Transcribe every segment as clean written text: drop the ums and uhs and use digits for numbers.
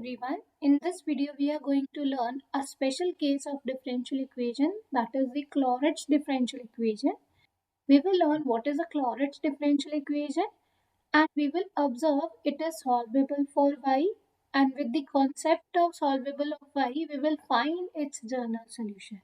everyone. In this video, we are going to learn a special case of differential equation, that is the Clairaut differential equation. We will learn what is a Clairaut differential equation and we will observe it is solvable for y, and with the concept of solvable of y, we will find its general solution.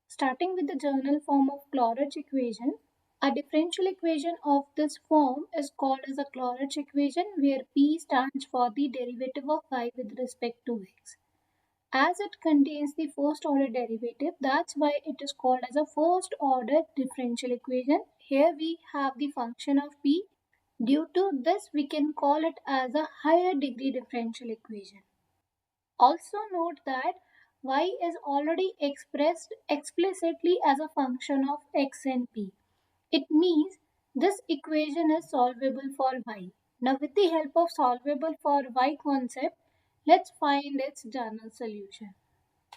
Starting with the general form of Clairaut equation, a differential equation of this form is called as a Clairaut equation, where P stands for the derivative of y with respect to x. As it contains the first order derivative, that's why it is called as a first order differential equation. Here we have the function of P. Due to this, we can call it as a higher degree differential equation. Also note that y is already expressed explicitly as a function of x and p. It means this equation is solvable for y. Now with the help of solvable for y concept, let's find its general solution.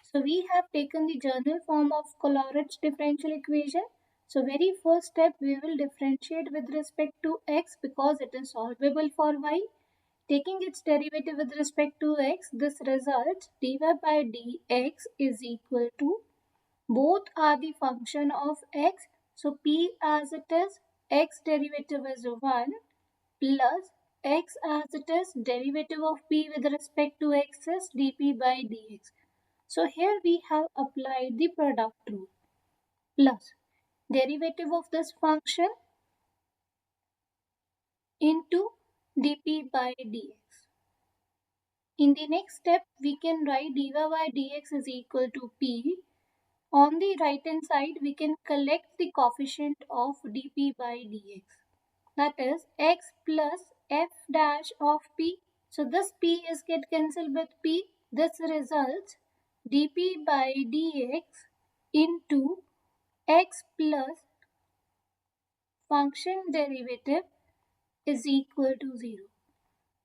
So we have taken the general form of Clairaut differential equation. So very first step, we will differentiate with respect to x because it is solvable for y. Taking its derivative with respect to x, this results dy by dx is equal to, both are the function of x, so p as it is, x derivative is 1 plus x as it is, derivative of p with respect to x is dp by dx. So here we have applied the product rule, plus derivative of this function into dp by dx. In the next step, we can write dy by dx is equal to p. On the right hand side, we can collect the coefficient of dp by dx. That is x plus f dash of p. So this p is get cancelled with p. This results dp by dx into x plus function derivative is equal to 0.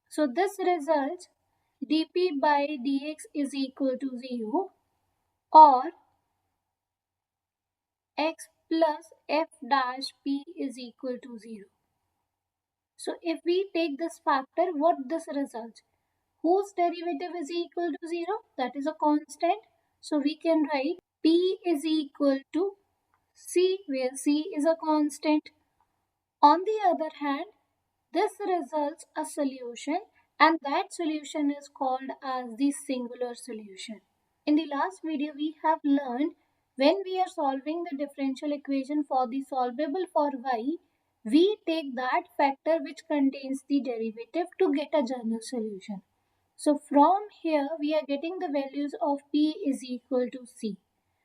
So this results dp by dx is equal to 0, or x plus f dash p is equal to 0. So if we take this factor, what this results? Whose derivative is equal to 0? That is a constant. So we can write p is equal to c, where c is a constant. On the other hand, this results a solution, and that solution is called as the singular solution. In the last video, we have learned when we are solving the differential equation for the solvable for y, we take that factor which contains the derivative to get a general solution. So from here, we are getting the values of p is equal to c.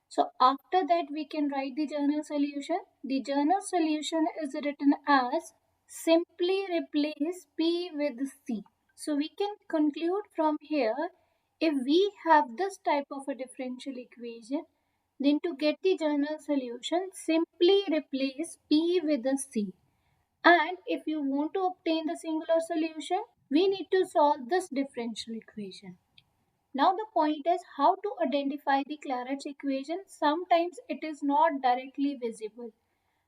So after that, we can write the general solution. The general solution is written as simply replace p with c. So we can conclude from here, if we have this type of a differential equation, then to get the general solution, simply replace p with a c. And if you want to obtain the singular solution, we need to solve this differential equation. Now the point is how to identify the Clairaut equation. Sometimes it is not directly visible.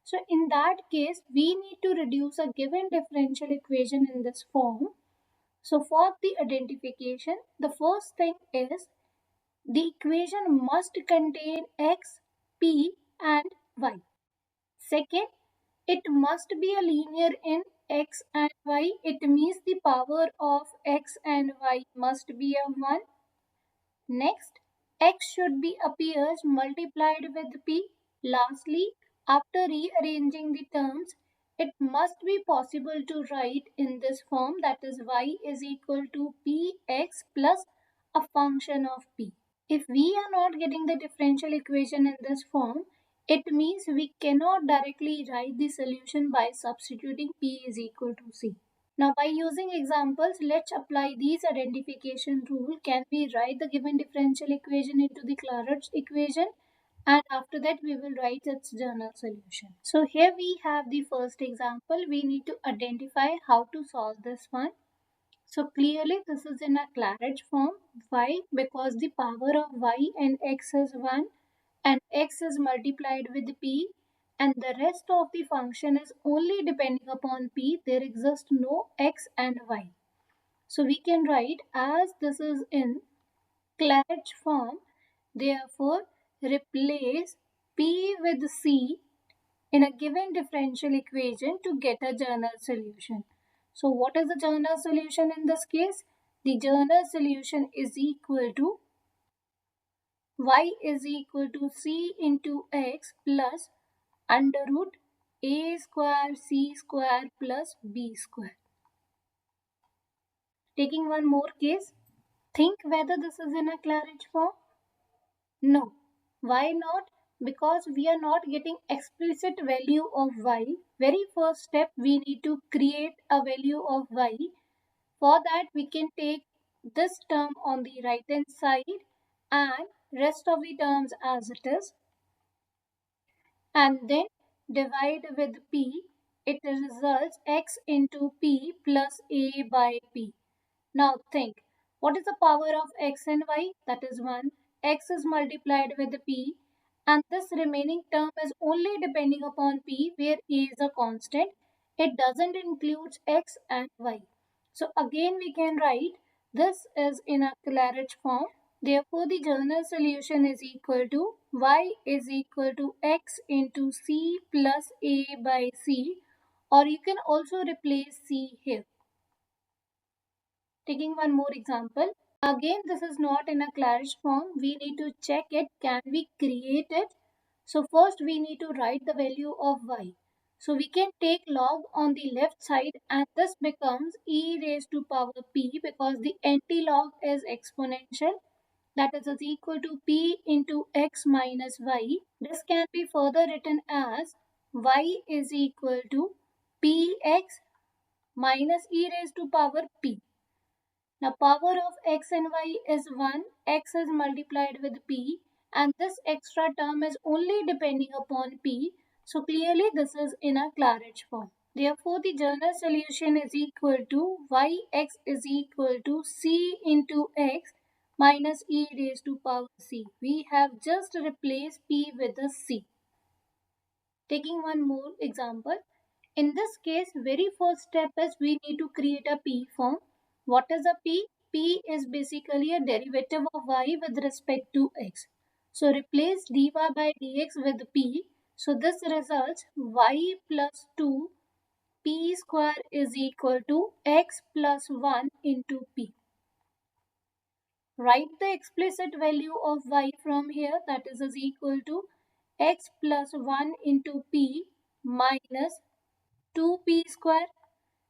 So in that case, we need to reduce a given differential equation in this form. So for the identification, the first thing is the equation must contain x, p and y. Second, it must be a linear in x and y. It means the power of x and y must be a 1. Next, x should be appears multiplied with p. Lastly, after rearranging the terms, it must be possible to write in this form, that is y is equal to px plus a function of p. If we are not getting the differential equation in this form, it means we cannot directly write the solution by substituting p is equal to c. Now by using examples, let's apply these identification rule. Can we write the given differential equation into the Clairaut equation? And after that we will write its general solution. So here we have the first example. We need to identify how to solve this one. So clearly this is in a Clairaut form. Why? Because the power of y and x is 1 and x is multiplied with p, and the rest of the function is only depending upon p. There exists no x and y. So we can write, as this is in Clairaut form, therefore replace P with C in a given differential equation to get a general solution. So what is the general solution in this case? The general solution is equal to y is equal to c into x plus under root a square c square plus b square. Taking one more case, think whether this is in a Clairaut form. No. Why not? Because we are not getting explicit value of y. Very first step, we need to create a value of y. For that, we can take this term on the right hand side and rest of the terms as it is, and then divide with p. It results x into p plus a by p. Now think, what is the power of x and y? That is 1. X is multiplied with p, and this remaining term is only depending upon p, where a is a constant. It doesn't include x and y. So again we can write this is in a Clairaut form. Therefore the general solution is equal to y is equal to x into c plus a by c, or you can also replace c here. Taking one more example. Again, this is not in a Clairaut form. We need to check it. Can we create it? So first we need to write the value of y. So we can take log on the left side, and this becomes e raised to power p because the anti-log is exponential. That is equal to p into x minus y. This can be further written as y is equal to px minus e raised to power p. Now power of x and y is 1, x is multiplied with p, and this extra term is only depending upon p. So clearly this is in a Clairaut form. Therefore the general solution is equal to yx is equal to c into x minus e raised to power c. We have just replaced p with a c. Taking one more example. In this case, very first step is we need to create a p form. What is a p? P is basically a derivative of y with respect to x. So replace dy by dx with p. So this results y plus 2 p square is equal to x plus 1 into p. Write the explicit value of y from here, that is equal to x plus 1 into p minus 2p square.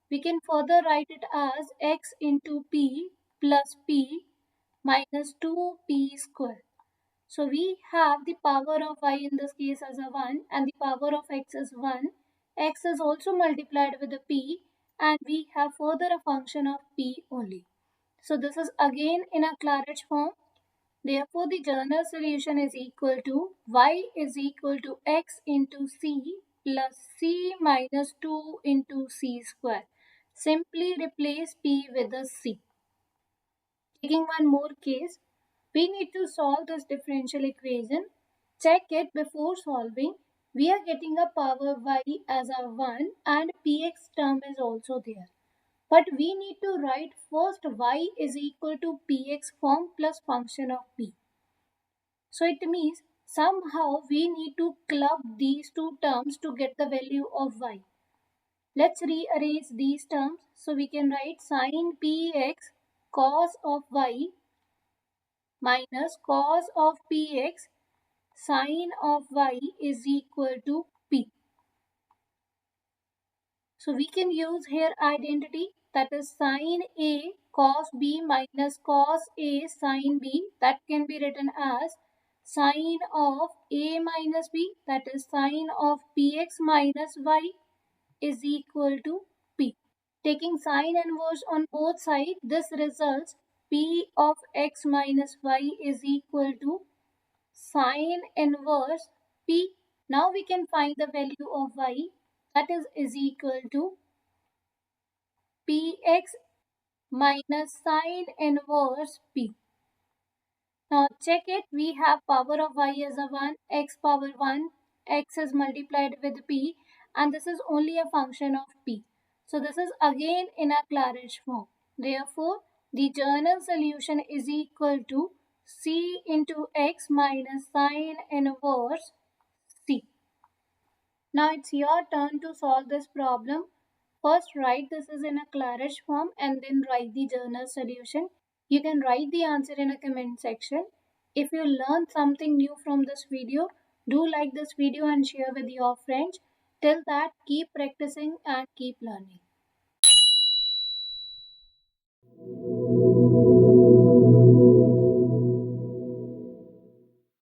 We can further write it as x into p plus p minus 2p square. So we have the power of y in this case as a 1 and the power of x is 1. X is also multiplied with the p, and we have further a function of p only. So this is again in a Clairaut form. Therefore, the general solution is equal to y is equal to x into c plus c minus 2 into c square. Simply replace p with a c. Taking one more case, we need to solve this differential equation. Check it before solving. We are getting a power y as a 1 and px term is also there. But we need to write first y is equal to px form plus function of p. So it means somehow we need to club these two terms to get the value of y. Let's rearrange these terms. So we can write sin px cos of y minus cos of px sin of y is equal to p. So we can use here identity, that is sin a cos b minus cos a sin b. That can be written as sin of a minus b, that is sin of px minus y is equal to p. Taking sin inverse on both sides, this results p of x minus y is equal to sin inverse p. Now we can find the value of y, that is equal to px minus sin inverse p. Now check it, we have power of y as a 1, x power 1, x is multiplied with p, and this is only a function of p. So this is again in a Clairaut form. Therefore, the journal solution is equal to C into X minus sine inverse C. Now it's your turn to solve this problem. First write this is in a Clairaut form and then write the journal solution. You can write the answer in a comment section. If you learned something new from this video, do like this video and share with your friends. Till that, keep practicing and keep learning.